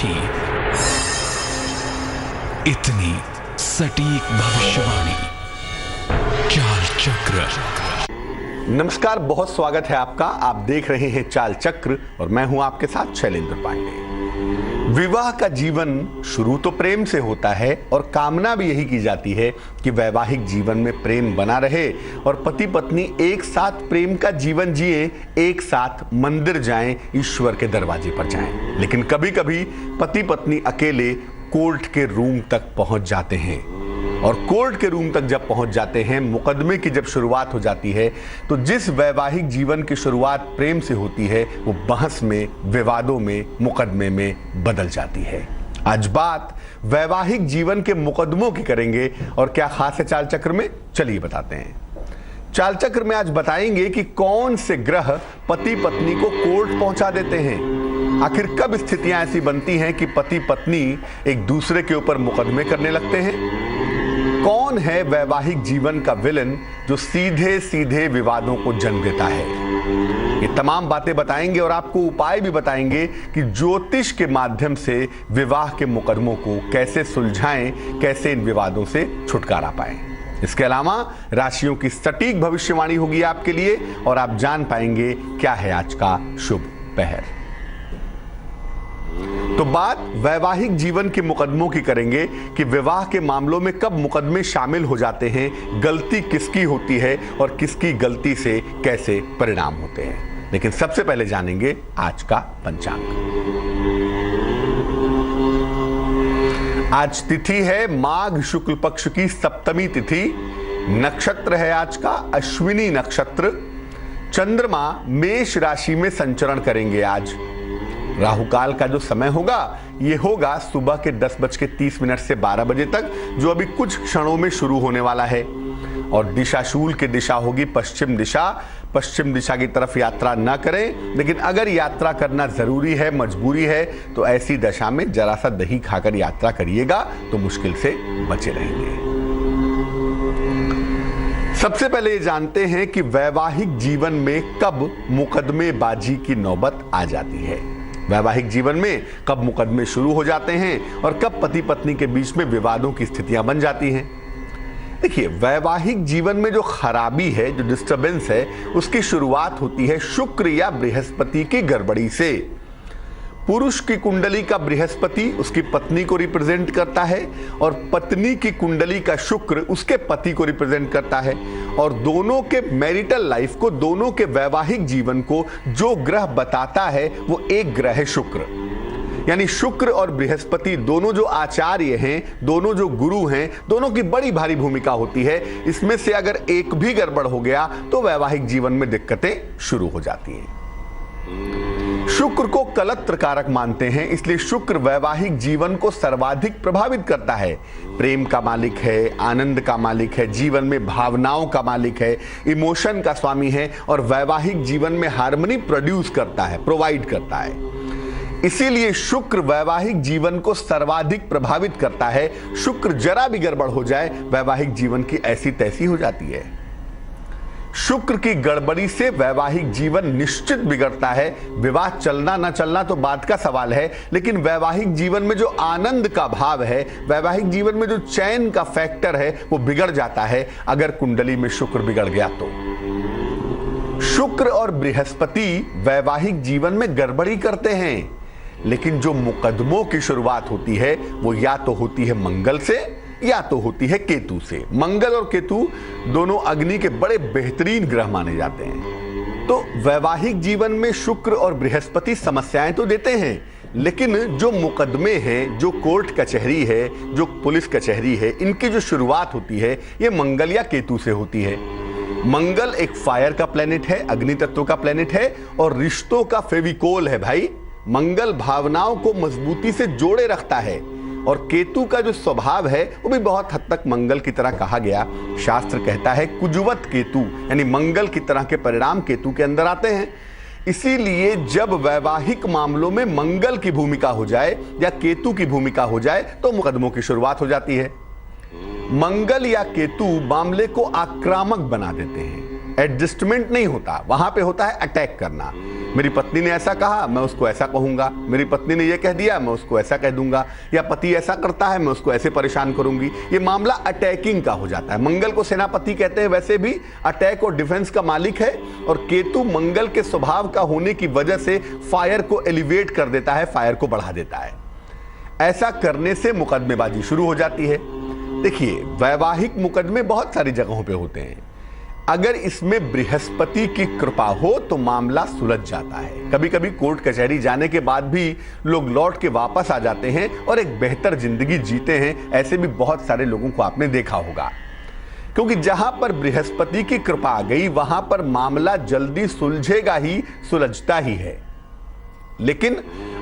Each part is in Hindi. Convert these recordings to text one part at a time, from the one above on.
अनोखी, इतनी सटीक भविष्यवाणी। चाल चक्र। नमस्कार, बहुत स्वागत है आपका। आप देख रहे हैं चाल चक्र और मैं हूं आपके साथ शैलेंद्र पांडे। विवाह का जीवन शुरू तो प्रेम से होता है और कामना भी यही की जाती है कि वैवाहिक जीवन में प्रेम बना रहे और पति पत्नी एक साथ प्रेम का जीवन जिए, एक साथ मंदिर जाएं, ईश्वर के दरवाजे पर जाएं। लेकिन कभी कभी पति पत्नी अकेले कोर्ट के रूम तक पहुंच जाते हैं और कोर्ट के रूम तक जब पहुंच जाते हैं, मुकदमे की जब शुरुआत हो जाती है, तो जिस वैवाहिक जीवन की शुरुआत प्रेम से होती है वो बहस में, विवादों में, मुकदमे में बदल जाती है। आज बात वैवाहिक जीवन के मुकदमों की करेंगे और क्या खास है चाल चक्र में, चलिए बताते हैं। चाल चक्र में आज बताएंगे कि कौन से ग्रह पति पत्नी को कोर्ट पहुंचा देते हैं। आखिर कब स्थितियां ऐसी बनती हैं कि पति पत्नी एक दूसरे के ऊपर मुकदमे करने लगते हैं। कौन है वैवाहिक जीवन का विलन जो सीधे सीधे विवादों को जन्म देता है। ये तमाम बातें बताएंगे और आपको उपाय भी बताएंगे कि ज्योतिष के माध्यम से विवाह के मुकदमों को कैसे सुलझाएं, कैसे इन विवादों से छुटकारा पाएं। इसके अलावा राशियों की सटीक भविष्यवाणी होगी आपके लिए और आप जान पाएंगे क्या है आज का शुभ पहर। तो बात वैवाहिक जीवन के मुकदमों की करेंगे कि विवाह के मामलों में कब मुकदमे शामिल हो जाते हैं, गलती किसकी होती है और किसकी गलती से कैसे परिणाम होते हैं। लेकिन सबसे पहले जानेंगे आज का पंचांग। आज तिथि है माघ शुक्ल पक्ष की सप्तमी तिथि। नक्षत्र है आज का अश्विनी नक्षत्र। चंद्रमा मेष राशि में संचरण करेंगे आज। राहु काल का जो समय होगा ये होगा सुबह के 10:30 से 12 बजे तक, जो अभी कुछ क्षणों में शुरू होने वाला है। और दिशाशूल की दिशा होगी पश्चिम दिशा। पश्चिम दिशा की तरफ यात्रा न करें, लेकिन अगर यात्रा करना जरूरी है, मजबूरी है, तो ऐसी दशा में जरा सा दही खाकर यात्रा करिएगा तो मुश्किल से बचे रहेंगे। सबसे पहले ये जानते हैं कि वैवाहिक जीवन में कब मुकदमेबाजी की नौबत आ जाती है। वैवाहिक जीवन में कब मुकदमे शुरू हो जाते हैं और कब पति पत्नी के बीच में विवादों की स्थितियां बन जाती हैं। देखिए, वैवाहिक जीवन में जो खराबी है, जो डिस्टर्बेंस है, उसकी शुरुआत होती है शुक्र या बृहस्पति की गड़बड़ी से। पुरुष की कुंडली का बृहस्पति उसकी पत्नी को रिप्रेजेंट करता है और पत्नी की कुंडली का शुक्र उसके पति को रिप्रेजेंट करता है। और दोनों के मैरिटल लाइफ को, दोनों के वैवाहिक जीवन को जो ग्रह बताता है वो एक ग्रह है शुक्र। यानी शुक्र और बृहस्पति दोनों जो आचार्य हैं, दोनों जो गुरु हैं, दोनों की बड़ी भारी भूमिका होती है। इसमें से अगर एक भी गड़बड़ हो गया तो वैवाहिक जीवन में दिक्कतें शुरू हो जाती हैं। शुक्र को कलत्र कारक मानते हैं, इसलिए शुक्र वैवाहिक जीवन को सर्वाधिक प्रभावित करता है। प्रेम का मालिक है, आनंद का मालिक है, जीवन में भावनाओं का मालिक है, इमोशन का स्वामी है और वैवाहिक जीवन में हार्मनी प्रोड्यूस करता है, प्रोवाइड करता है। इसीलिए शुक्र वैवाहिक जीवन को सर्वाधिक प्रभावित करता है। शुक्र जरा भी गड़बड़ हो जाए, वैवाहिक जीवन की ऐसी तैसी हो जाती है। शुक्र की गड़बड़ी से वैवाहिक जीवन निश्चित बिगड़ता है। विवाह चलना ना चलना तो बात का सवाल है, लेकिन वैवाहिक जीवन में जो आनंद का भाव है, वैवाहिक जीवन में जो चैन का फैक्टर है, वो बिगड़ जाता है अगर कुंडली में शुक्र बिगड़ गया तो। शुक्र और बृहस्पति वैवाहिक जीवन में गड़बड़ी करते हैं, लेकिन जो मुकदमों की शुरुआत होती है वो या तो होती है मंगल से या तो होती है केतु से। मंगल और केतु दोनों अग्नि के बड़े बेहतरीन ग्रह माने जाते हैं। तो वैवाहिक जीवन में शुक्र और बृहस्पति समस्याएं तो देते हैं, लेकिन जो मुकदमे हैं, जो कोर्ट कचहरी है, जो पुलिस कचहरी है, इनकी जो शुरुआत होती है ये मंगल या केतु से होती है। मंगल एक फायर का प्लेनेट है, अग्नि तत्व का प्लेनेट है और रिश्तों का फेविकोल है भाई। मंगल भावनाओं को मजबूती से जोड़े रखता है और केतु का जो स्वभाव है वो भी बहुत हद तक मंगल की तरह कहा गया। शास्त्र कहता है कुजवत केतु, यानी मंगल की तरह के परिणाम केतु के अंदर आते हैं। इसीलिए जब वैवाहिक मामलों में मंगल की भूमिका हो जाए या केतु की भूमिका हो जाए तो मुकदमों की शुरुआत हो जाती है। मंगल या केतु मामले को आक्रामक बना देते हैं, एडजस्टमेंट नहीं होता, वहां पे होता है अटैक करना। मेरी पत्नी ने ऐसा कहा, मैं उसको ऐसा कहूंगा, मेरी पत्नी ने ये कह दिया, मैं उसको ऐसा कह दूंगा, या पति ऐसा करता है, मैं उसको ऐसे परेशान करूंगी। ये मामला अटैकिंग का हो जाता है। मंगल को सेनापति कहते हैं, वैसे भी अटैक और डिफेंस का मालिक है, और केतु मंगल के स्वभाव का होने की वजह से फायर को एलिवेट कर देता है, फायर को बढ़ा देता है। ऐसा करने से मुकदमेबाजी शुरू हो जाती है। देखिए, वैवाहिक मुकदमे बहुत सारी जगहों पे होते हैं। अगर इसमें बृहस्पति की कृपा हो तो मामला सुलझ जाता है। कभी कभी कोर्ट कचहरी जाने के बाद भी लोग लौट के वापस आ जाते हैं और एक बेहतर जिंदगी जीते हैं। ऐसे भी बहुत सारे लोगों को आपने देखा होगा, क्योंकि जहां पर बृहस्पति की कृपा आ गई वहां पर मामला जल्दी सुलझेगा ही, सुलझता ही है। लेकिन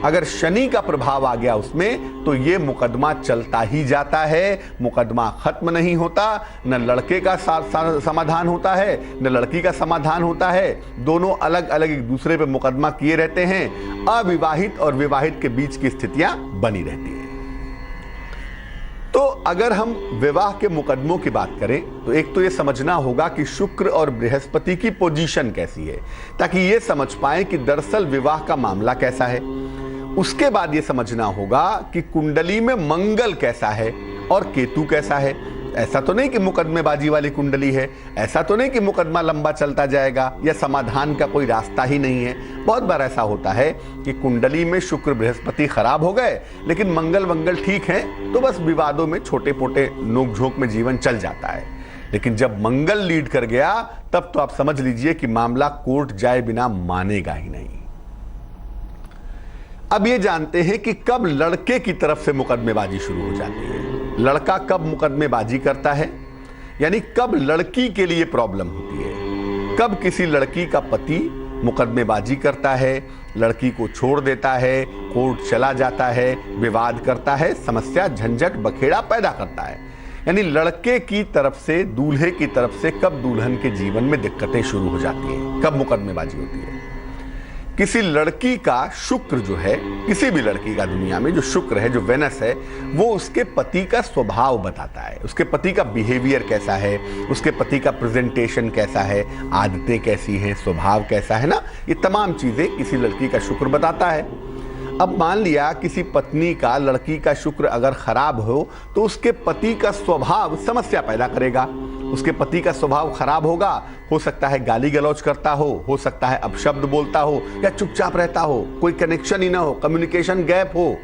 अगर शनि का प्रभाव आ गया उसमें, तो यह मुकदमा चलता ही जाता है, मुकदमा खत्म नहीं होता। न लड़के का समाधान होता है, न लड़की का समाधान होता है। दोनों अलग अलग एक दूसरे पे मुकदमा किए रहते हैं। अविवाहित और विवाहित के बीच की स्थितियां बनी रहती हैं। तो अगर हम विवाह के मुकदमों की बात करें, तो एक तो यह समझना होगा कि शुक्र और बृहस्पति की पोजीशन कैसी है, ताकि यह समझ पाएं कि दरअसल विवाह का मामला कैसा है। उसके बाद यह समझना होगा कि कुंडली में मंगल कैसा है और केतु कैसा है। ऐसा तो नहीं कि मुकदमेबाजी वाली कुंडली है, ऐसा तो नहीं कि मुकदमा लंबा चलता जाएगा या समाधान का कोई रास्ता ही नहीं है। बहुत बार ऐसा होता है कि कुंडली में शुक्र बृहस्पति खराब हो गए, लेकिन मंगल ठीक है, तो बस विवादों में छोटे मोटे नोक झोंक में जीवन चल जाता है। लेकिन जब मंगल लीड कर गया, तब तो आप समझ लीजिए कि मामला कोर्ट जाए बिना मानेगा ही नहीं। अब ये जानते हैं कि कब लड़के की तरफ से मुकदमेबाजी शुरू हो जाती है। लड़का कब मुकदमेबाजी करता है, यानी कब लड़की के लिए प्रॉब्लम होती है। कब किसी लड़की का पति मुकदमेबाजी करता है, लड़की को छोड़ देता है, कोर्ट चला जाता है, विवाद करता है, समस्या झंझट बखेड़ा पैदा करता है। यानी लड़के की तरफ से, दूल्हे की तरफ से कब दुल्हन के जीवन में दिक्कतें शुरू हो जाती हैं, कब मुकदमेबाजी होती है। किसी लड़की का शुक्र जो है, किसी भी लड़की का दुनिया में जो शुक्र है, जो वेनस है, वो उसके पति का स्वभाव बताता है। उसके पति का बिहेवियर कैसा है, उसके पति का प्रेजेंटेशन कैसा है, आदतें कैसी हैं, स्वभाव कैसा है ना, ये तमाम चीजें किसी लड़की का शुक्र बताता है। अब मान लिया किसी पत्नी का, लड़की का शुक्र अगर खराब हो, तो उसके पति का स्वभाव समस्या पैदा करेगा। उसके पति का स्वभाव खराब होगा, हो सकता है गाली गलौज करता हो सकता है अपशब्द बोलता हो, या चुपचाप रहता हो, कोई कनेक्शन ही ना हो, कम्युनिकेशन गैप हो।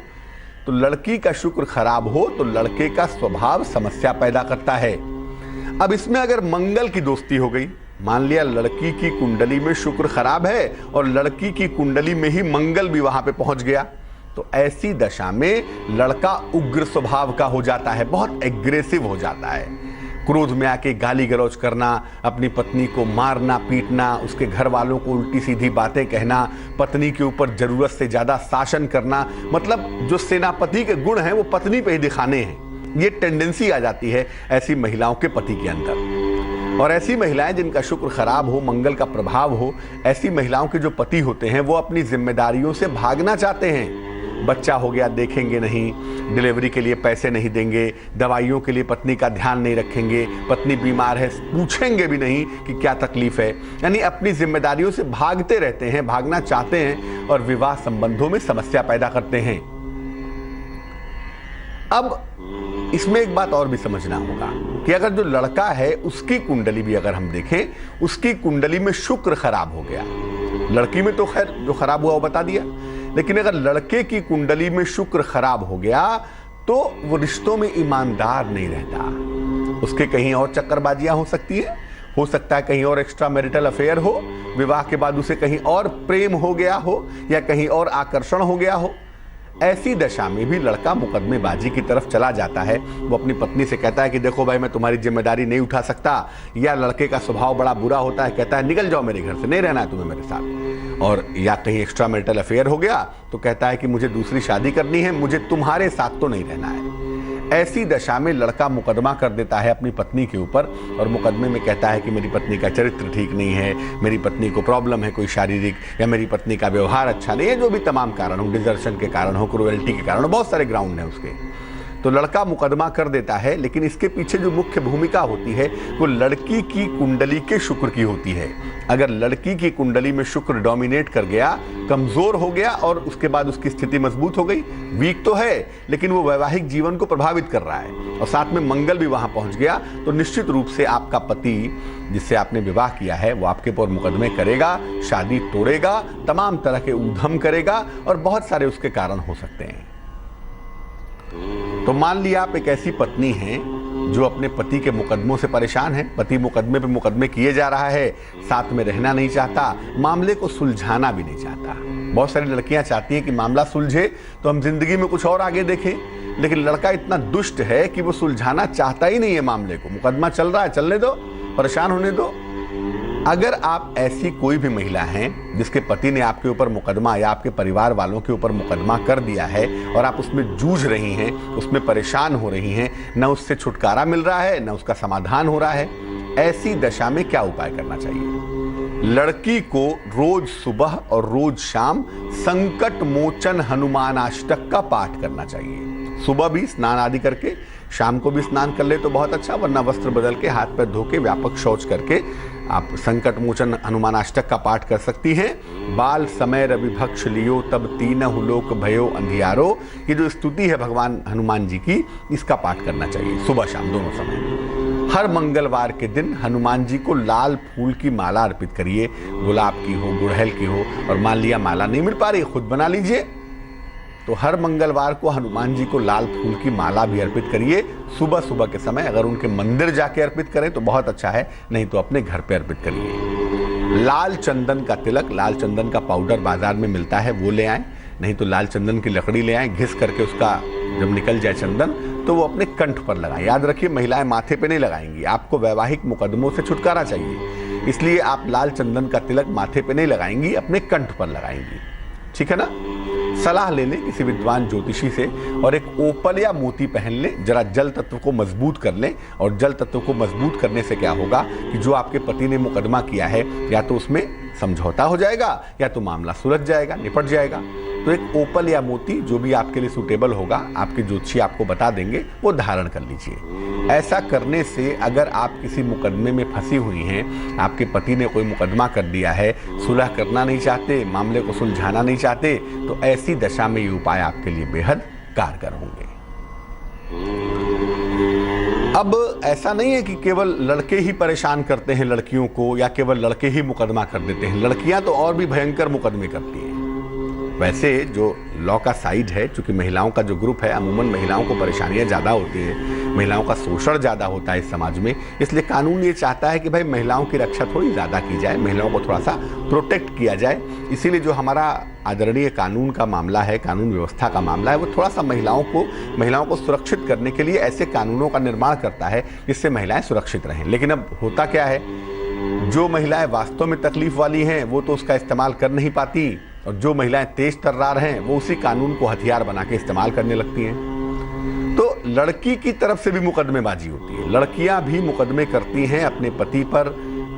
तो लड़की का शुक्र खराब हो तो लड़के का स्वभाव समस्या पैदा करता है। अब इसमें अगर मंगल की दोस्ती हो गई, मान लिया लड़की की कुंडली में शुक्र खराब है और लड़की की कुंडली में ही मंगल भी वहां पे पहुंच गया, तो ऐसी दशा में लड़का उग्र स्वभाव का हो जाता है, बहुत एग्रेसिव हो जाता है। क्रोध में आके गाली गलौज करना, अपनी पत्नी को मारना पीटना, उसके घर वालों को उल्टी सीधी बातें कहना, पत्नी के ऊपर जरूरत से ज्यादा शासन करना। मतलब जो सेनापति के गुण हैं वो पत्नी पे ही दिखाने हैं। ये टेंडेंसी आ जाती है ऐसी महिलाओं के पति के अंदर। और ऐसी महिलाएं जिनका शुक्र खराब हो, मंगल का प्रभाव हो, ऐसी महिलाओं के जो पति होते हैं वो अपनी जिम्मेदारियों से भागना चाहते हैं। बच्चा हो गया देखेंगे नहीं, डिलीवरी के लिए पैसे नहीं देंगे, दवाइयों के लिए पत्नी का ध्यान नहीं रखेंगे, पत्नी बीमार है पूछेंगे भी नहीं कि क्या तकलीफ है। यानी अपनी जिम्मेदारियों से भागते रहते हैं, भागना चाहते हैं और विवाह संबंधों में समस्या पैदा करते हैं। अब इसमें एक बात और भी समझना होगा कि अगर जो लड़का है उसकी कुंडली भी अगर हम देखें, उसकी कुंडली में शुक्र खराब हो गया, लड़की में तो खैर जो खराब हुआ वो बता दिया, लेकिन अगर लड़के की कुंडली में शुक्र खराब हो गया तो वो रिश्तों में ईमानदार नहीं रहता। उसके कहीं और चक्करबाजियां हो सकती है, हो सकता है कहीं और एक्स्ट्रा मैरिटल अफेयर हो, विवाह के बाद उसे कहीं और प्रेम हो गया हो या कहीं और आकर्षण हो गया हो। ऐसी दशा में भी लड़का मुकदमेबाजी की तरफ चला जाता है। वो अपनी पत्नी से कहता है कि देखो भाई मैं तुम्हारी जिम्मेदारी नहीं उठा सकता, या लड़के का स्वभाव बड़ा बुरा होता है, कहता है निकल जाओ मेरे घर से, नहीं रहना है तुम्हें मेरे साथ। और या कहीं एक्स्ट्रा मैरिटल अफेयर हो गया तो कहता है कि मुझे दूसरी शादी करनी है, मुझे तुम्हारे साथ तो नहीं रहना है। ऐसी दशा में लड़का मुकदमा कर देता है अपनी पत्नी के ऊपर और मुकदमे में कहता है कि मेरी पत्नी का चरित्र ठीक नहीं है, मेरी पत्नी को प्रॉब्लम है कोई शारीरिक, या मेरी पत्नी का व्यवहार अच्छा नहीं है, जो भी तमाम कारण हो, डिजर्शन के कारण हो, क्रूएल्टी के कारण हो, बहुत सारे ग्राउंड हैं उसके। तो लड़का मुकदमा कर देता है, लेकिन इसके पीछे जो मुख्य भूमिका होती है वो लड़की की कुंडली के शुक्र की होती है। अगर लड़की की कुंडली में शुक्र डोमिनेट कर गया, कमजोर हो गया और उसके बाद उसकी स्थिति मजबूत हो गई, वीक तो है लेकिन वो वैवाहिक जीवन को प्रभावित कर रहा है और साथ में मंगल भी वहां पहुंच गया, तो निश्चित रूप से आपका पति जिससे आपने विवाह किया है वो आपके ऊपर मुकदमे करेगा, शादी तोड़ेगा, तमाम तरह के ऊधम करेगा और बहुत सारे उसके कारण हो सकते हैं। तो मान लिया आप एक ऐसी पत्नी हैं जो अपने पति के मुकदमों से परेशान है, पति मुकदमे पे मुकदमे किए जा रहा है, साथ में रहना नहीं चाहता, मामले को सुलझाना भी नहीं चाहता। बहुत सारी लड़कियां चाहती हैं कि मामला सुलझे तो हम जिंदगी में कुछ और आगे देखें, लेकिन लड़का इतना दुष्ट है कि वो सुलझाना चाहता ही नहीं है मामले को। मुकदमा चल रहा है, चलने दो, परेशान होने दो। अगर आप ऐसी कोई भी महिला हैं जिसके पति ने आपके ऊपर मुकदमा या आपके परिवार वालों के ऊपर मुकदमा कर दिया है और आप उसमें जूझ रही हैं, उसमें परेशान हो रही हैं, न उससे छुटकारा मिल रहा है न उसका समाधान हो रहा है, ऐसी दशा में क्या उपाय करना चाहिए? लड़की को रोज सुबह और रोज शाम संकट मोचन हनुमानाष्टक का पाठ करना चाहिए। सुबह भी स्नान आदि करके, शाम को भी स्नान कर ले तो बहुत अच्छा, वरना वस्त्र बदल के, हाथ पैर धो के, व्यापक शौच करके आप संकट मोचन हनुमानाष्टक का पाठ कर सकती हैं। बाल समय रवि भक्ष लियो तब तीनहु लोक भयो अंधियारो, ये जो स्तुति है भगवान हनुमान जी की, इसका पाठ करना चाहिए सुबह शाम दोनों समय। हर मंगलवार के दिन हनुमान जी को लाल फूल की माला अर्पित करिए, गुलाब की हो, गुड़हल की हो, और मान लिया माला नहीं मिल पा रही, खुद बना लीजिए। तो हर मंगलवार को हनुमान जी को लाल फूल की माला भी अर्पित करिए सुबह सुबह के समय। अगर उनके मंदिर जाके अर्पित करें तो बहुत अच्छा है, नहीं तो अपने घर पे अर्पित करिए। लाल चंदन का तिलक, लाल चंदन का पाउडर बाजार में मिलता है, वो ले आएं, नहीं तो लाल चंदन की लकड़ी ले आएं, घिस करके उसका जब निकल जाए चंदन तो वो अपने कंठ पर लगाएं। याद रखिए, महिलाएं माथे पे नहीं लगाएंगी, आपको वैवाहिक मुकदमों से छुटकारा चाहिए, इसलिए आप लाल चंदन का तिलक माथे पे नहीं लगाएंगी, अपने कंठ पर लगाएंगी। ठीक है ना? सलाह ले लें किसी विद्वान ज्योतिषी से और एक ओपल या मोती पहन लें, जरा जल तत्व को मजबूत कर लें। और जल तत्व को मजबूत करने से क्या होगा कि जो आपके पति ने मुकदमा किया है या तो उसमें समझौता हो जाएगा या तो मामला सुलझ जाएगा, निपट जाएगा। तो एक ओपल या मोती जो भी आपके लिए सूटेबल होगा, आपके ज्योतिषी आपको बता देंगे, वो धारण कर लीजिए। ऐसा करने से अगर आप किसी मुकदमे में फंसी हुई हैं, आपके पति ने कोई मुकदमा कर दिया है, सुलह करना नहीं चाहते, मामले को सुलझाना नहीं चाहते, तो ऐसी दशा में ये उपाय आपके लिए बेहद कारगर होंगे। अब ऐसा नहीं है कि केवल लड़के ही परेशान करते हैं लड़कियों को या केवल लड़के ही मुकदमा कर देते हैं, लड़कियां तो और भी भयंकर मुकदमे करती हैं। वैसे जो लॉ का साइड है, चूंकि महिलाओं का जो ग्रुप है, अमूमन महिलाओं को परेशानियां ज़्यादा होती हैं, महिलाओं का शोषण ज़्यादा होता है इस समाज में, इसलिए कानून ये चाहता है कि भाई महिलाओं की रक्षा थोड़ी ज़्यादा की जाए, महिलाओं को थोड़ा सा प्रोटेक्ट किया जाए। इसीलिए जो हमारा आदरणीय कानून का मामला है, कानून व्यवस्था का मामला है, वो थोड़ा सा महिलाओं को सुरक्षित करने के लिए ऐसे कानूनों का निर्माण करता है जिससे महिलाएं सुरक्षित रहें। लेकिन अब होता क्या है, जो महिलाएं वास्तव में तकलीफ वाली हैं वो तो उसका इस्तेमाल कर नहीं पाती, और जो महिलाएं तेज तर्रार हैं वो उसी कानून को हथियार बना के इस्तेमाल करने लगती हैं। तो लड़की की तरफ से भी मुकदमेबाजी होती है, लड़कियां भी मुकदमे करती हैं अपने पति पर,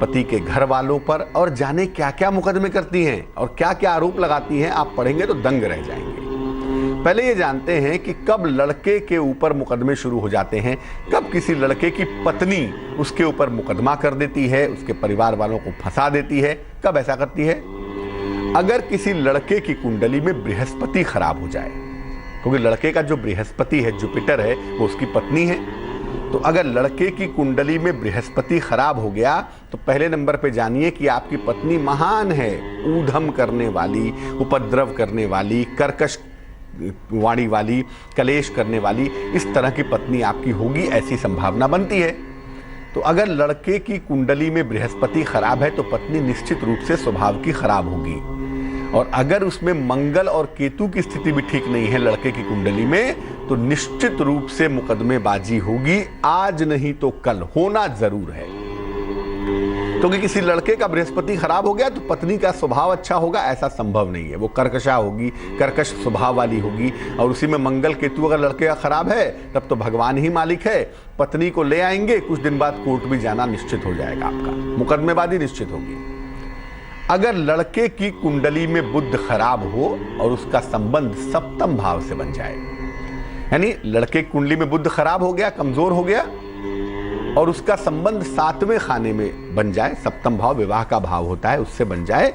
पति के घर वालों पर, और जाने क्या क्या मुकदमे करती हैं और क्या क्या आरोप लगाती हैं, आप पढ़ेंगे तो दंग रह जाएंगे। पहले ये जानते हैं कि कब लड़के के ऊपर मुकदमे शुरू हो जाते हैं, कब किसी लड़के की पत्नी उसके ऊपर मुकदमा कर देती है, उसके परिवार वालों को फंसा देती है। कब ऐसा करती है? अगर किसी लड़के की कुंडली में बृहस्पति खराब हो जाए, क्योंकि लड़के का जो बृहस्पति है, जुपिटर है, वो उसकी पत्नी है। तो अगर लड़के की कुंडली में बृहस्पति खराब हो गया तो पहले नंबर पे जानिए कि आपकी पत्नी महान है, ऊधम करने वाली, उपद्रव करने वाली, कर्कश वाणी वाली, कलेश करने वाली, इस तरह की पत्नी आपकी होगी, ऐसी संभावना बनती है। तो अगर लड़के की कुंडली में बृहस्पति खराब है तो पत्नी निश्चित रूप से स्वभाव की खराब होगी। और अगर उसमें मंगल और केतु की स्थिति भी ठीक नहीं है लड़के की कुंडली में, तो निश्चित रूप से मुकदमेबाजी होगी, आज नहीं तो कल होना जरूर है। क्योंकि किसी लड़के का बृहस्पति खराब हो गया तो पत्नी का स्वभाव अच्छा होगा, ऐसा संभव नहीं है। वो कर्कशा होगी, कर्कश स्वभाव वाली होगी, और उसी में मंगल केतु अगर लड़के का खराब है तब तो भगवान ही मालिक है। पत्नी को ले आएंगे, कुछ दिन बाद कोर्ट भी जाना निश्चित हो जाएगा, आपका मुकदमेबाजी निश्चित होगी। अगर लड़के की कुंडली में बुध खराब हो और उसका संबंध सप्तम भाव से बन जाए, यानी लड़के की कुंडली में बुध खराब हो गया, कमजोर हो गया, और उसका संबंध 7वें खाने में बन जाए, सप्तम भाव विवाह का भाव होता है, उससे बन जाए।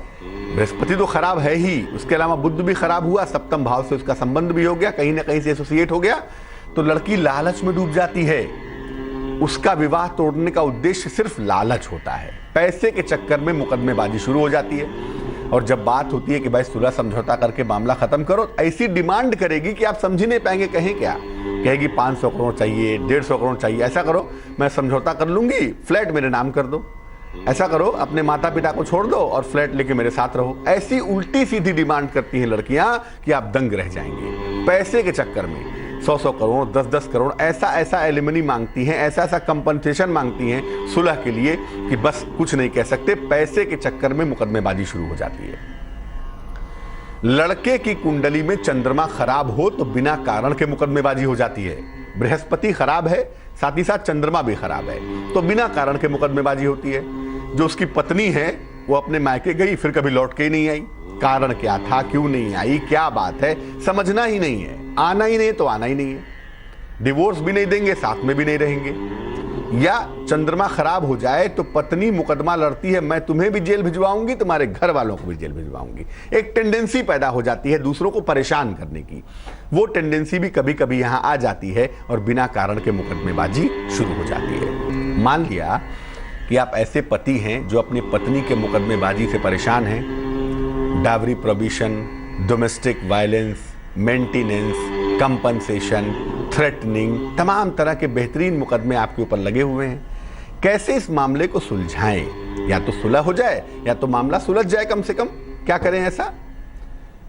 बृहस्पति तो खराब है ही, उसके अलावा बुध भी खराब हुआ, सप्तम भाव से उसका संबंध भी हो गया, कहीं ना कहीं से एसोसिएट हो गया, तो लड़की लालच में डूब जाती है। उसका विवाह तोड़ने का उद्देश्य सिर्फ लालच होता है। पैसे के चक्कर में मुकदमेबाजी शुरू हो जाती है, और जब बात होती है कि भाई सुलह समझौता करके मामला खत्म करो, ऐसी डिमांड करेगी कि आप समझ ही नहीं पाएंगे कहें क्या। कहेगी 500 करोड़ चाहिए, 150 करोड़ चाहिए, ऐसा करो मैं समझौता कर लूंगी, फ्लैट मेरे नाम कर दो, ऐसा करो अपने माता पिता को छोड़ दो और फ्लैट लेके मेरे साथ रहो। ऐसी उल्टी सीधी डिमांड करती हैं लड़कियां कि आप दंग रह जाएंगे। पैसे के चक्कर में 100 करोड़, 10 करोड़, ऐसा एलिमनी मांगती हैं, ऐसा कंपनसेशन मांगती हैं सुलह के लिए कि बस कुछ नहीं कह सकते। पैसे के चक्कर में मुकदमेबाजी शुरू हो जाती है। लड़के की कुंडली में चंद्रमा खराब हो तो बिना कारण के मुकदमेबाजी हो जाती है। बृहस्पति खराब है, साथ ही साथ चंद्रमा भी खराब है, तो बिना कारण के मुकदमेबाजी होती है। जो उसकी पत्नी है वो अपने मायके गई, फिर कभी लौट के ही नहीं आई। कारण क्या था, क्यों नहीं आई, क्या बात है, समझना ही नहीं है। आना ही नहीं तो आना ही नहीं है। डिवोर्स भी नहीं देंगे, साथ में भी नहीं रहेंगे। या चंद्रमा खराब हो जाए तो पत्नी मुकदमा लड़ती है, मैं तुम्हें भी जेल भिजवाऊंगी, तुम्हारे घर वालों को भी जेल भिजवाऊंगी। एक टेंडेंसी पैदा हो जाती है दूसरों को परेशान करने की। वो टेंडेंसी भी कभी कभी यहां आ जाती है और बिना कारण के मुकदमेबाजी शुरू हो जाती है। मान लिया कि आप ऐसे पति हैं जो अपनी पत्नी के मुकदमेबाजी से परेशान हैं। Dowry probation, domestic violence, maintenance, compensation, threatening, तमाम तरह के बेहतरीन मुकदमे आपके ऊपर लगे हुए हैं। कैसे इस मामले को सुलझाएं? या तो सुलह हो जाए या तो मामला सुलझ जाए कम से कम। क्या करें ऐसा?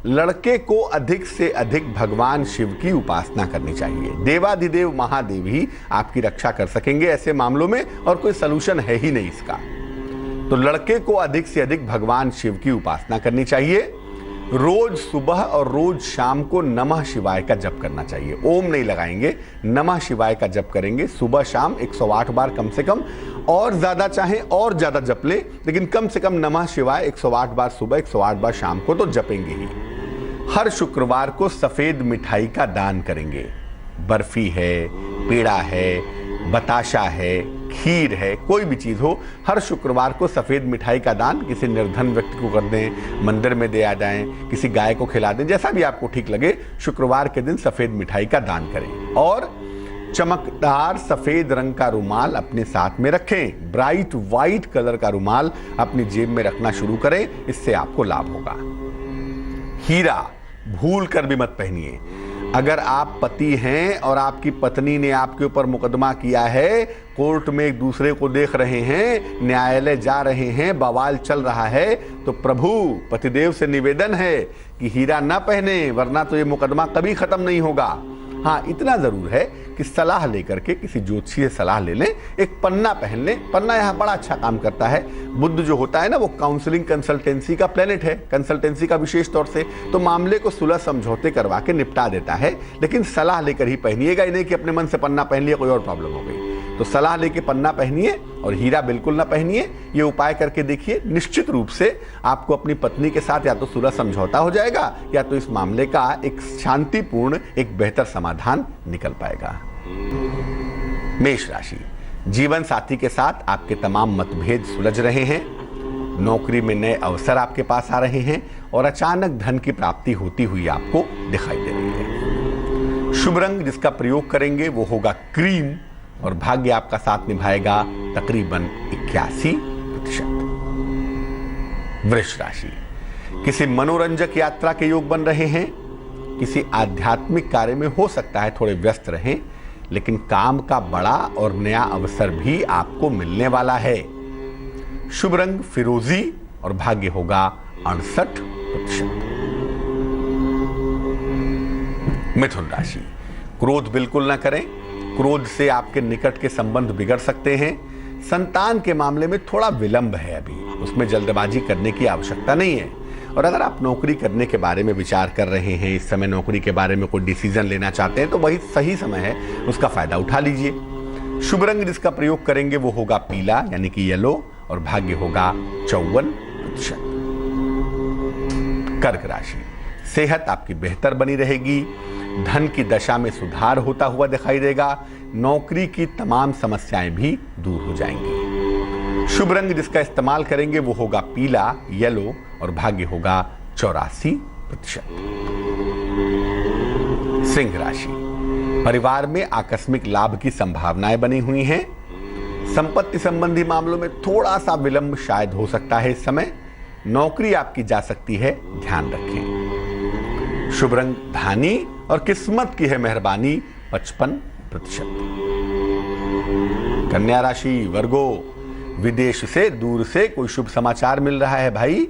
लड़के को अधिक से अधिक भगवान शिव की उपासना करनी चाहिए। देवाधिदेव महादेव ही आपकी रक्षा कर सकेंगे ऐसे मामलों में, और कोई सलूशन है ही नहीं इसका। तो लड़के को अधिक से अधिक भगवान शिव की उपासना करनी चाहिए। रोज सुबह और रोज शाम को नमः शिवाय का जप करना चाहिए। ओम नहीं लगाएंगे, नमः शिवाय का जप करेंगे सुबह शाम 108 बार कम से कम, और ज्यादा चाहें और ज्यादा जप ले, लेकिन कम से कम नमः शिवाय 108 बार सुबह, 108 बार शाम को तो जपेंगे ही। हर शुक्रवार को सफेद मिठाई का दान करेंगे। बर्फी है, पेड़ा है, बताशा है, खीर है, कोई भी चीज हो, हर शुक्रवार को सफेद मिठाई का दान किसी निर्धन व्यक्ति को कर दें, मंदिर में दे आ जाएं, किसी गाय को खिला दें, जैसा भी आपको ठीक लगे। शुक्रवार के दिन सफेद मिठाई का दान करें। और चमकदार सफेद रंग का रुमाल अपने साथ में रखें। ब्राइट व्हाइट कलर का रुमाल अपनी जेब में रखना शुरू करें, इससे आपको लाभ होगा। हीरा भूल कर भी मत पहनिए। अगर आप पति हैं और आपकी पत्नी ने आपके ऊपर मुकदमा किया है, कोर्ट में एक दूसरे को देख रहे हैं, न्यायालय जा रहे हैं, बवाल चल रहा है, तो प्रभु पतिदेव से निवेदन है कि हीरा ना पहने, वरना तो ये मुकदमा कभी खत्म नहीं होगा। हाँ, इतना जरूर है कि सलाह लेकर के किसी ज्योतिषी से सलाह ले लें, एक पन्ना पहन लें। पन्ना यहाँ बड़ा अच्छा काम करता है। बुध जो होता है ना, वो काउंसलिंग कंसल्टेंसी का प्लेनेट है, कंसल्टेंसी का विशेष तौर से, तो मामले को सुलह समझौते करवा के निपटा देता है। लेकिन सलाह लेकर ही पहनिएगा, नहीं कि अपने मन से पन्ना पहन लिया कोई और प्रॉब्लम हो गई। तो सलाह लेके पन्ना पहनिए और हीरा बिल्कुल ना पहनिए। ये उपाय करके देखिए, निश्चित रूप से आपको अपनी पत्नी के साथ या तो सुलह समझौता हो जाएगा, या तो इस मामले का एक शांतिपूर्ण, एक बेहतर समाधान निकल पाएगा। मेष राशि, जीवन साथी के साथ आपके तमाम मतभेद सुलझ रहे हैं। नौकरी में नए अवसर आपके पास आ रहे हैं और अचानक धन की प्राप्ति होती हुई आपको दिखाई दे रही है। शुभ रंग जिसका प्रयोग करेंगे वो होगा क्रीम, और भाग्य आपका साथ निभाएगा तकरीबन 81%। वृष राशि, किसी मनोरंजक यात्रा के योग बन रहे हैं। किसी आध्यात्मिक कार्य में हो सकता है थोड़े व्यस्त रहें, लेकिन काम का बड़ा और नया अवसर भी आपको मिलने वाला है। शुभ रंग फिरोजी और भाग्य होगा 68%। मिथुन राशि, क्रोध बिल्कुल ना करें। क्रोध से आपके निकट के संबंध बिगड़ सकते हैं। संतान के मामले में थोड़ा विलंब है, अभी उसमें जल्दबाजी करने की आवश्यकता नहीं है। और अगर आप नौकरी करने के बारे में विचार कर रहे हैं, इस समय नौकरी के बारे में कोई डिसीजन लेना चाहते हैं, तो वही सही समय है, उसका फायदा उठा लीजिए। शुभ रंग जिसका प्रयोग करेंगे वो होगा पीला यानी कि येलो, और भाग्य होगा 54%। कर्क राशि, सेहत आपकी बेहतर बनी रहेगी। धन की दशा में सुधार होता हुआ दिखाई देगा। नौकरी की तमाम समस्याएं भी दूर हो जाएंगी। शुभ रंग जिसका इस्तेमाल करेंगे वो होगा पीला, येलो, और भाग्य होगा 84%। सिंह राशि, परिवार में आकस्मिक लाभ की संभावनाएं बनी हुई हैं। संपत्ति संबंधी मामलों में थोड़ा सा विलंब शायद हो सकता है इस समय। नौकरी आपकी जा सकती है, ध्यान रखें। शुभ रंग धानी और किस्मत की है मेहरबानी 55%। कन्या राशि, वर्गो, विदेश से दूर से कोई शुभ समाचार मिल रहा है भाई।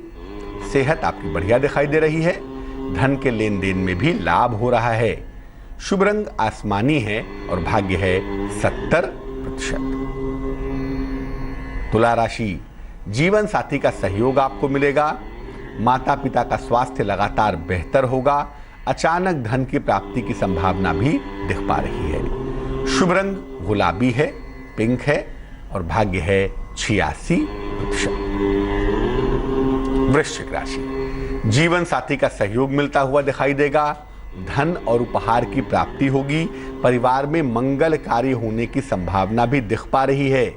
सेहत आपकी बढ़िया दिखाई दे रही है। धन के लेन देन में भी लाभ हो रहा है। शुभ रंग आसमानी है और भाग्य है 70%। तुला राशि, जीवन साथी का सहयोग आपको मिलेगा। माता पिता का स्वास्थ्य लगातार बेहतर होगा। अचानक धन की प्राप्ति की संभावना भी दिख पा रही है। शुभ रंग गुलाबी है, पिंक है, और भाग्य है 86%। वृश्चिक राशि, जीवन साथी का सहयोग मिलता हुआ दिखाई देगा। धन और उपहार की प्राप्ति होगी। परिवार में मंगल कार्य होने की संभावना भी दिख पा रही है।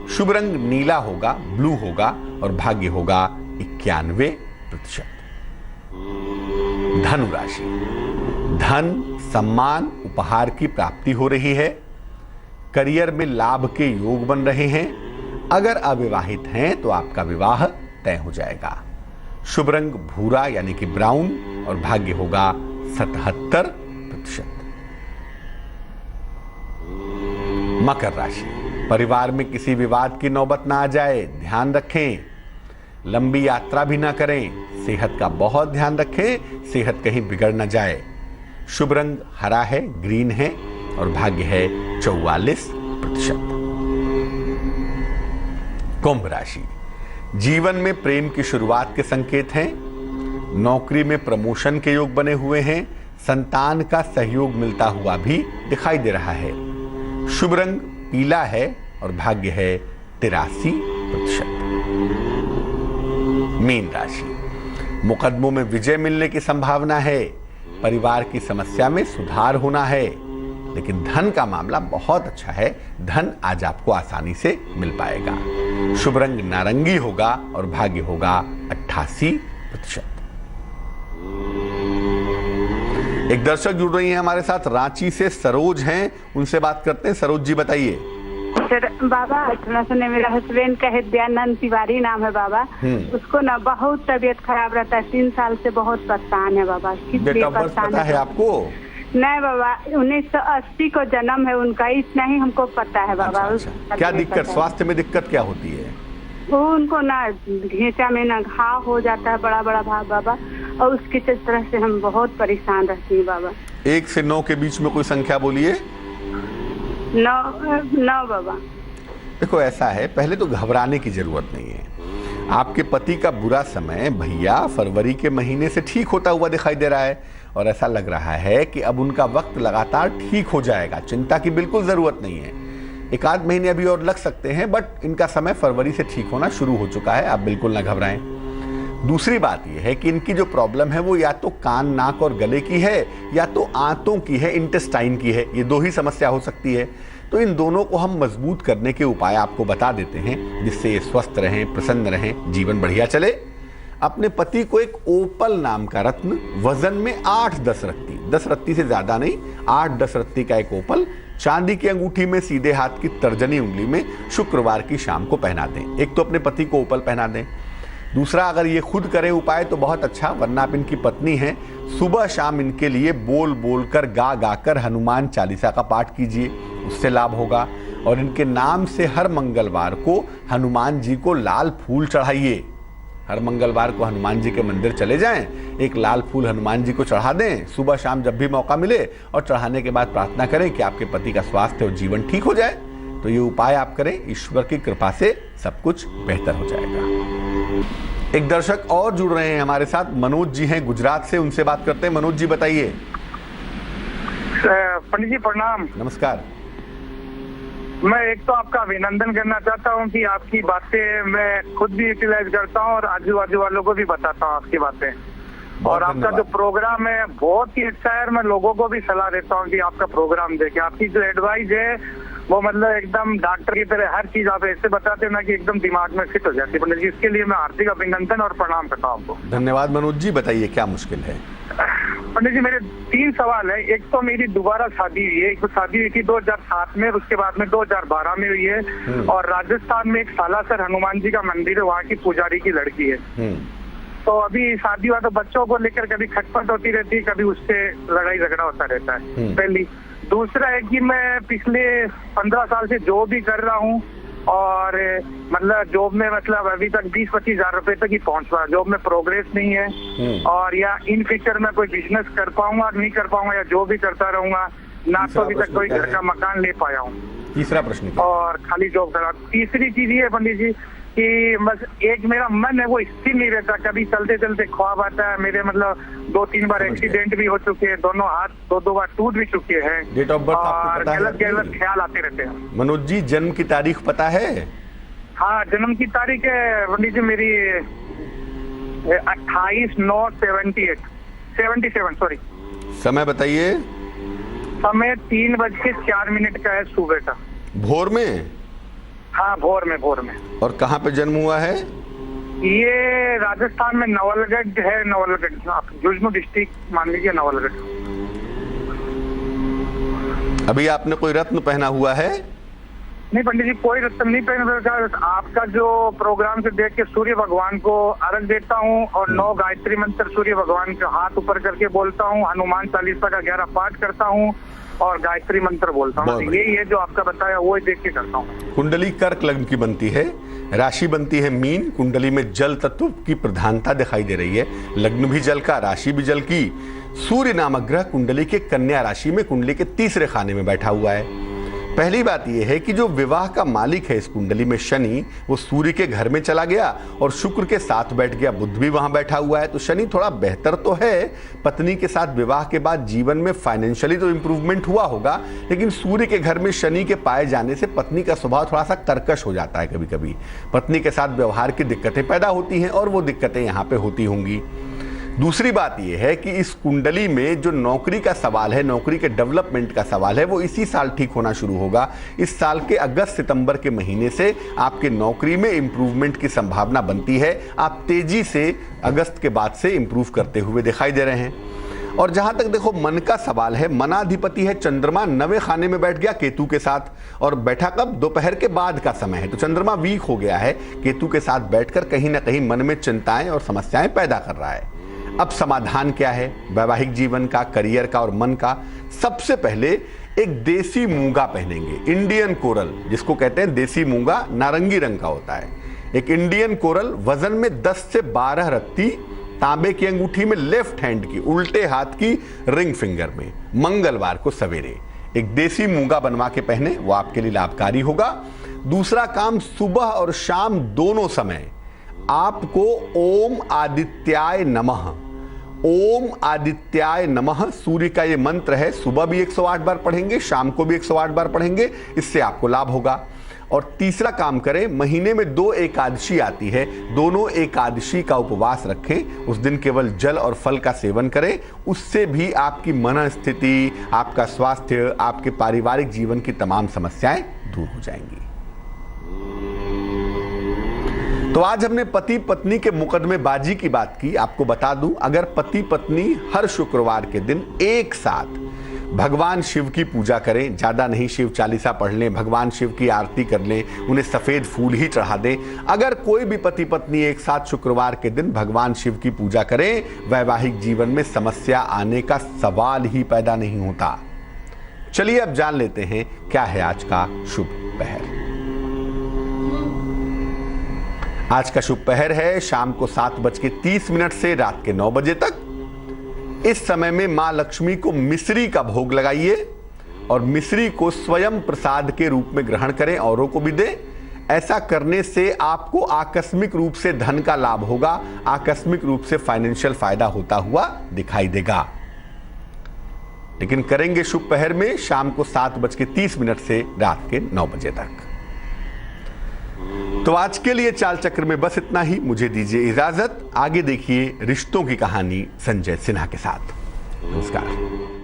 शुभ रंग नीला होगा, ब्लू होगा, और भाग्य होगा 91%। धनु राशि, धन, सम्मान, उपहार की प्राप्ति हो रही है। करियर में लाभ के योग बन रहे हैं। अगर अविवाहित हैं तो आपका विवाह तय हो जाएगा। शुभ रंग भूरा यानी कि ब्राउन, और भाग्य होगा 77%। मकर राशि, परिवार में किसी विवाद की नौबत ना आ जाए, ध्यान रखें। लंबी यात्रा भी ना करें। सेहत का बहुत ध्यान रखें, सेहत कहीं बिगड़ ना जाए। शुभ रंग हरा है, ग्रीन है, और भाग्य है 44%। कुंभ राशि, जीवन में प्रेम की शुरुआत के संकेत हैं। नौकरी में प्रमोशन के योग बने हुए हैं। संतान का सहयोग मिलता हुआ भी दिखाई दे रहा है। शुभ रंग पीला है और भाग्य है 83%। मीन राशि, मुकदमों में विजय मिलने की संभावना है। परिवार की समस्या में सुधार होना है, लेकिन धन का मामला बहुत अच्छा है। धन आज आपको आसानी से मिल पाएगा। शुभ रंग नारंगी होगा और भाग्य होगा 88%। एक दर्शक जुड़ रही हैं हमारे साथ, रांची से सरोज हैं, उनसे बात करते हैं। सरोज जी बताइए। सर बाबा, थोड़ा सा मेरा हस्बैंड का हृदयानंद तिवारी नाम है बाबा। उसको ना बहुत तबीयत खराब रहता है, 3 साल से बहुत परेशान है बाबा। डेट ऑफ बर्थ पता है आपको? नहीं बाबा, 1980 को जन्म है उनका, इतना ही हमको पता है बाबा। अच्छा। क्या दिक्कत, स्वास्थ्य में दिक्कत क्या होती है? वो उनको ना घेचा में ना घाव हो जाता है, बड़ा बड़ा भाव बाबा, और उसकी तरह से हम बहुत परेशान रहती हैं बाबा। 1 से 9 के बीच में कोई संख्या बोलिए। 9 बाबा। देखो ऐसा है, पहले तो घबराने की जरूरत नहीं है। आपके पति का बुरा समय भैया फरवरी के महीने से ठीक होता हुआ दिखाई दे रहा है, और ऐसा लग रहा है कि अब उनका वक्त लगातार ठीक हो जाएगा। चिंता की बिल्कुल जरूरत नहीं है। 1 आध महीने अभी और लग सकते हैं, बट इनका समय फरवरी से ठीक होना शुरू हो चुका है। आप बिल्कुल ना घबराएं। दूसरी बात यह है कि इनकी जो प्रॉब्लम है वो या तो कान, नाक और गले की है, या तो आंतों की है, इंटेस्टाइन की है। ये 2 ही समस्या हो सकती है। तो इन दोनों को हम मजबूत करने के उपाय आपको बता देते हैं, जिससे ये स्वस्थ रहें, प्रसन्न रहें, जीवन बढ़िया चले। अपने पति को एक ओपल नाम का रत्न, वजन में 8-10 रत्ती, 10 रत्ती से ज्यादा नहीं, 8-10 रत्ती का एक ओपल चांदी की अंगूठी में सीधे हाथ की तर्जनी उंगली में शुक्रवार की शाम को पहना दें। एक तो अपने पति को ओपल पहना दें। दूसरा, अगर ये खुद करें उपाय तो बहुत अच्छा, वरना आप इनकी पत्नी हैं, सुबह शाम इनके लिए बोल बोल कर, गा गा कर हनुमान चालीसा का पाठ कीजिए, उससे लाभ होगा। और इनके नाम से हर मंगलवार को हनुमान जी को लाल फूल चढ़ाइए। हर मंगलवार को हनुमान जी के मंदिर चले जाएं, एक लाल फूल हनुमान जी को चढ़ा दें सुबह शाम जब भी मौका मिले, और चढ़ाने के बाद प्रार्थना करें कि आपके पति का स्वास्थ्य और जीवन ठीक हो जाए। तो ये उपाय आप करें, ईश्वर की कृपा से सब कुछ बेहतर हो जाएगा। एक दर्शक और जुड़ रहे हैं हमारे साथ, मनोज जी हैं गुजरात से, उनसे बात करते हैं। मनोज जी बताइए। पंडित जी प्रणाम। नमस्कार। मैं एक तो आपका अभिनंदन करना चाहता हूं कि आपकी बातें मैं खुद भी यूटिलाइज करता हूं और आजू बाजू वालों को भी बताता हूं आपकी बातें। और आपका धन्यवाद। जो प्रोग्राम है बहुत ही अच्छा है। मैं लोगों को भी सलाह देता हूँ कि आपका प्रोग्राम देखें। आपकी जो एडवाइस है वो मतलब एकदम डॉक्टर की तरह हर चीज आप ऐसे बताते हैं ना कि एकदम दिमाग में फिट हो जाती है। पंडित जी, इसके लिए मैं हार्दिक अभिनंदन और प्रणाम करता हूँ आपको। धन्यवाद मनोज जी, बताइए क्या मुश्किल है। पंडित जी, मेरे 3 सवाल है। एक तो मेरी दोबारा शादी हुई है। एक तो शादी हुई थी 2007 में, उसके बाद में 2012 में हुई है। और राजस्थान में एक सालासर हनुमान जी का मंदिर है, वहाँ की पुजारी की लड़की है। तो अभी शादी हुआ तो बच्चों को लेकर कभी खटपट होती रहती है, कभी उससे लड़ाई झगड़ा होता रहता है, पहली। दूसरा है कि मैं पिछले 15 साल से जॉब भी कर रहा हूँ और मतलब जॉब में मतलब अभी तक 20-25 हजार रुपए तक ही पहुंच पाया। जॉब में प्रोग्रेस नहीं है और या इन फ्यूचर में कोई बिजनेस कर पाऊंगा नहीं कर पाऊंगा, या जॉब भी करता रहूंगा ना, तो अभी तक कोई घर का मकान ले पाया हूँ। तीसरा प्रश्न क्या? और खाली जॉब करा। तीसरी चीज ये है पंडित जी कि बस एक मेरा मन है वो स्थिर नहीं रहता। कभी चलते चलते ख्वाब आता है। मेरे मतलब 2-3 बार एक्सीडेंट भी हो चुके हैं, दोनों हाथ 2-2 बार टूट भी चुके हैं। डेट ऑफ बर्थ आपको और पता है? गलत ख्याल आते रहते हैं। मनोज जी, जन्म की तारीख पता है? हाँ, जन्म की तारीख है पंडित जी मेरी 28/9/77 सॉरी। समय बताइए। समय 3:04 का है सुबह का। भोर में? हाँ, भोर में। और कहाँ पे जन्म हुआ है? ये राजस्थान में नवलगढ़ है। नवलगढ़ आप झुंझुनू डिस्ट्रिक्ट मान लीजिए, नवलगढ़। अभी आपने कोई रत्न पहना हुआ है? नहीं पंडित जी, कोई रत्न नहीं पहना। आपका जो प्रोग्राम से देख के सूर्य भगवान को अर्घ देता हूँ और 9 गायत्री मंत्र सूर्य भगवान के हाथ ऊपर करके बोलता हूँ। हनुमान चालीसा का 11 पाठ करता हूँ और गायत्री मंत्र बोलता हूँ। यही है जो आपका बताया, वो ही देख के करता हूँ। कुंडली कर्क लग्न की बनती है, राशि बनती है मीन। कुंडली में जल तत्व की प्रधानता दिखाई दे रही है। लग्न भी जल का, राशि भी जल की। सूर्य नामक ग्रह कुंडली के कन्या राशि में कुंडली के तीसरे खाने में बैठा हुआ है। पहली बात यह है कि जो विवाह का मालिक है इस कुंडली में शनि, वो सूर्य के घर में चला गया और शुक्र के साथ बैठ गया। बुध भी वहां बैठा हुआ है, तो शनि थोड़ा बेहतर तो है। पत्नी के साथ विवाह के बाद जीवन में फाइनेंशियली तो इंप्रूवमेंट हुआ होगा, लेकिन सूर्य के घर में शनि के पाए जाने से पत्नी का स्वभाव थोड़ा सा कर्कश हो जाता है। कभी कभी पत्नी के साथ व्यवहार की दिक्कतें पैदा होती हैं और वो दिक्कतें यहाँ पे होती होंगी। दूसरी बात यह है कि इस कुंडली में जो नौकरी का सवाल है, नौकरी के डेवलपमेंट का सवाल है, वो इसी साल ठीक होना शुरू होगा। इस साल के अगस्त-सितंबर के महीने से आपके नौकरी में इंप्रूवमेंट की संभावना बनती है। आप तेजी से अगस्त के बाद से इंप्रूव करते हुए दिखाई दे रहे हैं। और जहां तक देखो मन का सवाल है, मनाधिपति है चंद्रमा, 9वें खाने में बैठ गया केतु के साथ, और बैठा कब? दोपहर के बाद का समय है, तो चंद्रमा वीक हो गया है। केतु के साथ बैठकर कहीं ना कहीं मन में चिंताएं और समस्याएं पैदा कर रहा है। अब समाधान क्या है वैवाहिक जीवन का, करियर का और मन का? सबसे पहले एक देसी मूंगा पहनेंगे, इंडियन कोरल, जिसको कहते हैं देसी मूंगा, नारंगी रंग का होता है। एक इंडियन कोरल वजन में 10 से 12 रत्ती, तांबे की अंगूठी में, लेफ्ट हैंड की उल्टे हाथ की रिंग फिंगर में, मंगलवार को सवेरे एक देसी मूंगा बनवा के पहने, वो आपके लिए लाभकारी होगा। दूसरा काम, सुबह और शाम दोनों समय आपको ओम आदित्याय नमः, ओम आदित्याय नमः सूर्य का ये मंत्र है। सुबह भी 108 बार पढ़ेंगे, शाम को भी 108 बार पढ़ेंगे, इससे आपको लाभ होगा। और तीसरा काम करें, महीने में 2 एकादशी आती है, दोनों एकादशी का उपवास रखें। उस दिन केवल जल और फल का सेवन करें, उससे भी आपकी मन स्थिति, आपका स्वास्थ्य, आपके पारिवारिक जीवन की तमाम समस्याएं दूर हो जाएंगी। तो आज हमने पति पत्नी के मुकदमेबाजी की बात की। आपको बता दूं, अगर पति पत्नी हर शुक्रवार के दिन एक साथ भगवान शिव की पूजा करें, ज्यादा नहीं, शिव चालीसा पढ़ लें, भगवान शिव की आरती कर लें, उन्हें सफेद फूल ही चढ़ा दें। अगर कोई भी पति पत्नी एक साथ शुक्रवार के दिन भगवान शिव की पूजा करें, वैवाहिक जीवन में समस्या आने का सवाल ही पैदा नहीं होता। चलिए अब जान लेते हैं क्या है आज का शुभ पहर। आज का शुभ पहर है शाम को 7:30 से रात के 9 बजे तक। इस समय में मां लक्ष्मी को मिश्री का भोग लगाइए और मिश्री को स्वयं प्रसाद के रूप में ग्रहण करें, औरों को भी दें। ऐसा करने से आपको आकस्मिक रूप से धन का लाभ होगा, आकस्मिक रूप से फाइनेंशियल फायदा होता हुआ दिखाई देगा। लेकिन करेंगे शुभ पहर में शाम को 7:30 से रात के 9 बजे तक। तो आज के लिए चाल चक्र में बस इतना ही। मुझे दीजिए इजाजत। आगे देखिए रिश्तों की कहानी संजय सिन्हा के साथ। नमस्कार।